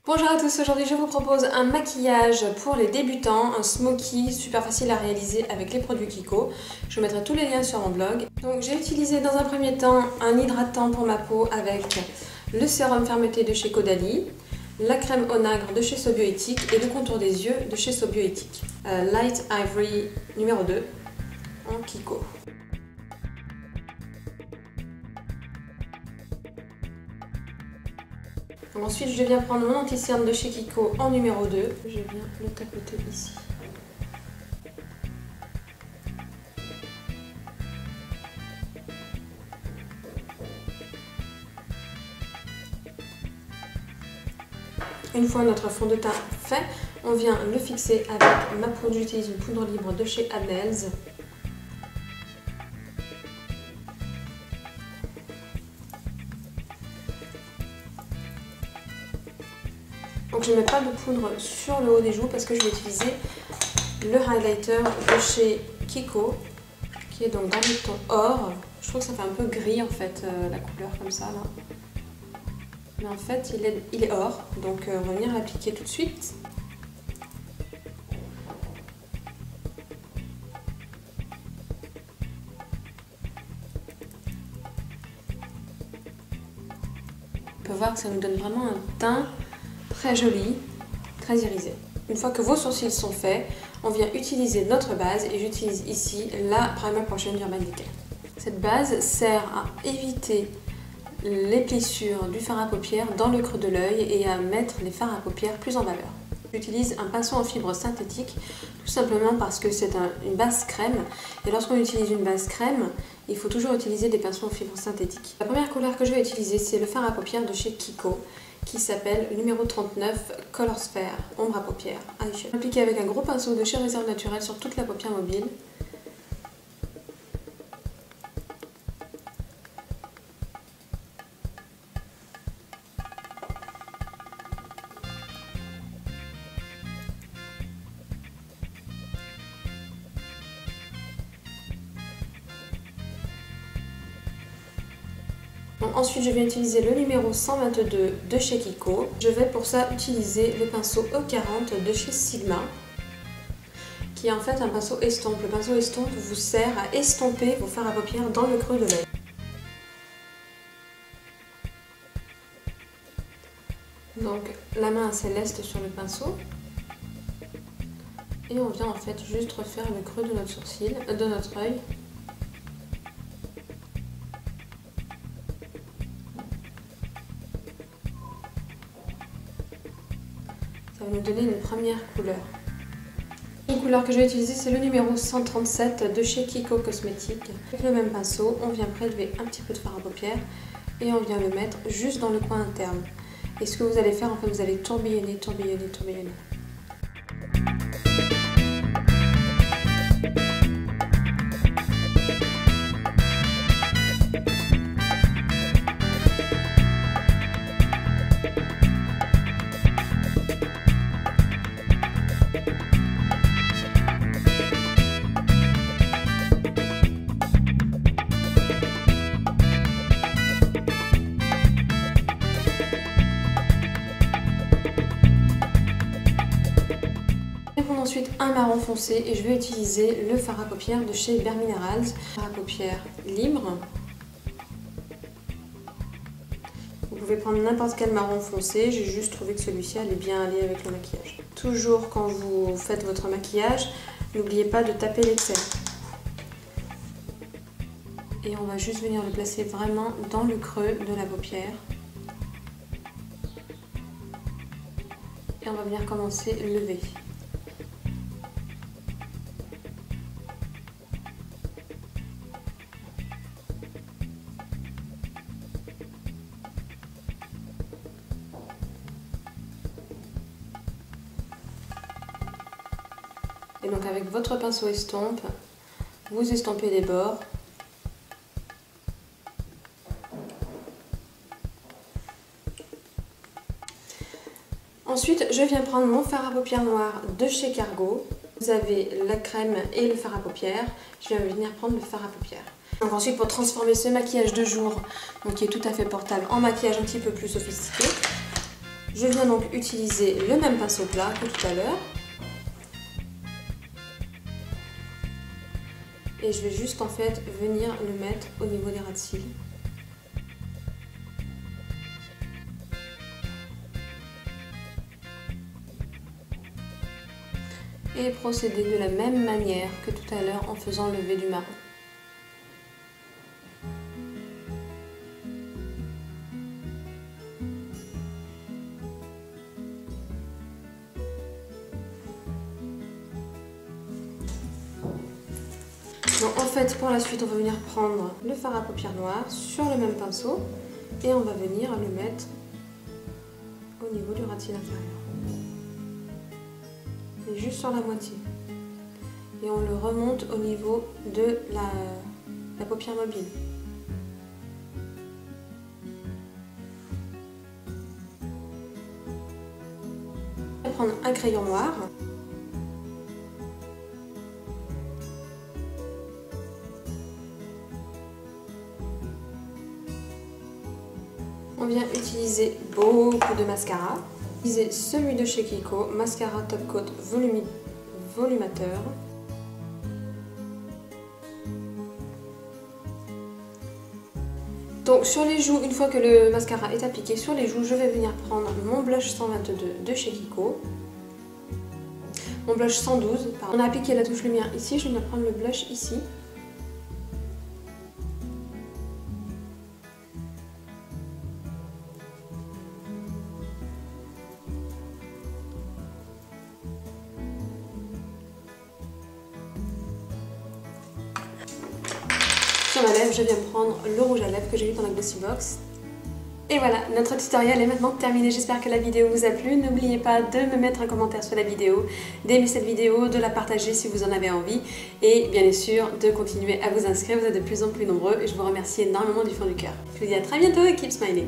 Bonjour à tous, aujourd'hui je vous propose un maquillage pour les débutants, un smoky super facile à réaliser avec les produits Kiko. Je vous mettrai tous les liens sur mon blog. Donc j'ai utilisé dans un premier temps un hydratant pour ma peau avec le sérum fermeté de chez Caudalie, la crème Onagre de chez Sobioéthique et le contour des yeux de chez Sobioéthique. Light Ivory numéro 2 en Kiko. Ensuite, je viens prendre mon anti-cerne de chez Kiko en numéro 2. Je viens le tapoter ici. Une fois notre fond de teint fait, on vient le fixer avec ma poudre. J'utilise une poudre libre de chez Adnels. Donc je ne mets pas de poudre sur le haut des joues parce que je vais utiliser le highlighter de chez Kiko qui est donc dans le ton or. Je trouve que ça fait un peu gris en fait la couleur comme ça là. Mais en fait il est or, donc on va venir l'appliquer tout de suite. On peut voir que ça nous donne vraiment un teint très joli, très irisé. Une fois que vos sourcils sont faits, on vient utiliser notre base et j'utilise ici la Primer Portion d'Urban Decay. Cette base sert à éviter les plissures du fard à paupières dans le creux de l'œil et à mettre les fards à paupières plus en valeur. J'utilise un pinceau en fibre synthétique tout simplement parce que c'est une base crème et lorsqu'on utilise une base crème, il faut toujours utiliser des pinceaux en fibre synthétique. La première couleur que je vais utiliser, c'est le fard à paupières de chez Kiko qui s'appelle numéro 39 Color Sphere ombre à paupières eyeshadow. Appliqué avec un gros pinceau de chez Réserve Naturelle sur toute la paupière mobile. Ensuite, je vais utiliser le numéro 122 de chez Kiko. Je vais pour ça utiliser le pinceau E40 de chez Sigma, qui est en fait un pinceau estompe. Le pinceau estompe vous sert à estomper vos fards à paupières dans le creux de l'œil. Donc la main céleste sur le pinceau. Et on vient en fait juste refaire le creux de notre sourcil, de notre œil. Ça va nous donner une première couleur. Une couleur que je vais utiliser, c'est le numéro 137 de chez Kiko Cosmetics. Avec le même pinceau, on vient prélever un petit peu de fard à paupières et on vient le mettre juste dans le coin interne. Et ce que vous allez faire, en fait, vous allez tourbillonner, tourbillonner, tourbillonner. Ensuite un marron foncé et je vais utiliser le fard à paupières de chez Bare Minerals, fard à paupières libre. Vous pouvez prendre n'importe quel marron foncé, j'ai juste trouvé que celui-ci allait bien aller avec le maquillage. Toujours quand vous faites votre maquillage, n'oubliez pas de taper l'excès. Et on va juste venir le placer vraiment dans le creux de la paupière. Et on va venir commencer à lever. Et donc avec votre pinceau estompe, vous estompez les bords. Ensuite, je viens prendre mon fard à paupières noir de chez Cargo. Vous avez la crème et le fard à paupières. Je viens venir prendre le fard à paupières. Donc ensuite, pour transformer ce maquillage de jour, donc qui est tout à fait portable, en maquillage un petit peu plus sophistiqué, Je viens donc utiliser le même pinceau plat que tout à l'heure. Et je vais juste en fait venir le mettre au niveau des ras de cils. Et procéder de la même manière que tout à l'heure en faisant le V du marron. Donc en fait, pour la suite, on va venir prendre le fard à paupières noires sur le même pinceau et on va venir le mettre au niveau du ras de cils inférieur. Et juste sur la moitié. Et on le remonte au niveau de la paupière mobile. On va prendre un crayon noir. On vient utiliser beaucoup de mascara. Utiliser celui de chez Kiko, Mascara Top Coat Volumateur. Donc sur les joues, une fois que le mascara est appliqué sur les joues, je vais venir prendre mon blush 122 de chez Kiko. Mon blush 112, pardon. On a appliqué la touche lumière ici, je vais venir prendre le blush ici. Sur ma lèvre, je viens prendre le rouge à lèvres que j'ai eu dans la Glossybox. Et voilà, notre tutoriel est maintenant terminé. J'espère que la vidéo vous a plu. N'oubliez pas de me mettre un commentaire sur la vidéo, d'aimer cette vidéo, de la partager si vous en avez envie et bien sûr de continuer à vous inscrire. Vous êtes de plus en plus nombreux et je vous remercie énormément du fond du cœur. Je vous dis à très bientôt et keep smiling.